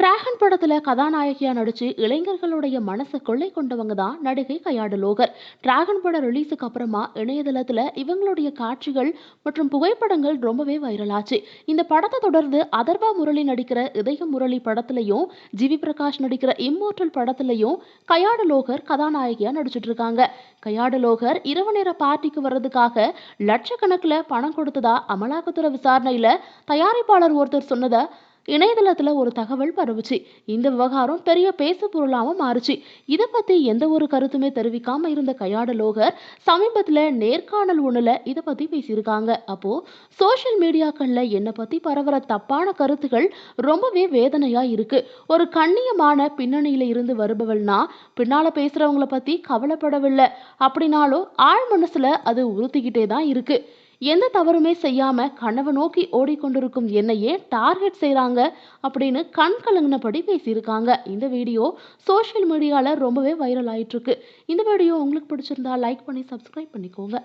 Dragon படத்துல கதாநாயகியா நடிச்சு இளைஞர்களுடைய மனசை கொள்ளை கொண்டவங்க தான் நடிகை கயாடு லோகர். டிராகன் படம் ரிலீஸுக்கு அப்புறமா இணையதளத்துல இவங்களுடைய காட்சிகள் மற்றும் புகைப்படங்கள் ரொம்பவே வைரல் ஆச்சு. இந்த படத்தை தொடர்ந்து அதர்வா முரளி நடிக்கிற இதய முரளி படத்துலயும், ஜிவி பிரகாஷ் நடிக்கிற இம்மோர்டல் படத்துலயும் கயாடு லோகர் கதாநாயகியா நடிச்சிட்டு இருக்காங்க. கயாடு லோகர் இரவு நேர பார்ட்டிக்கு வர்றதுக்காக லட்சக்கணக்கில் பணம் கொடுத்ததா அமலாக்கத்துறை விசாரணையில தயாரிப்பாளர் ஒருத்தர் சொன்னதை இணையதளத்துல ஒரு தகவல் பரவுச்சு. இந்த விவகாரம் பெரிய பேசு பொருளாம மாறுச்சு. இத பத்தி எந்த ஒரு கருத்துமே தெரிவிக்காம இருந்த கயாடு லோகர் சமீபத்துல நேர்காணல் ஒண்ணுல இத பத்தி பேசியிருக்காங்க. அப்போ சோஷியல் மீடியாக்கள்ல என்ன பத்தி பரவற தப்பான கருத்துகள் ரொம்பவே வேதனையா இருக்கு. ஒரு கண்ணியமான பின்னணியில இருந்து வருபவள்னா பின்னால பேசுறவங்கள பத்தி கவலைப்படவில்லை அப்படின்னாலும் ஆழ் மனசுல அது உறுத்திக்கிட்டே தான் இருக்கு. எந்த தவறுமே செய்யாம கனவை நோக்கி ஓடிக்கொண்டிருக்கும் என்னையே டார்கெட் செய்றாங்க அப்படின்னு கண் கலங்கினபடி பேசியிருக்காங்க. இந்த வீடியோ சோஷியல் மீடியால ரொம்பவே வைரல் ஆயிட்டு இருக்கு. இந்த வீடியோ உங்களுக்கு பிடிச்சிருந்தா லைக் பண்ணி சப்ஸ்கிரைப் பண்ணிக்கோங்க.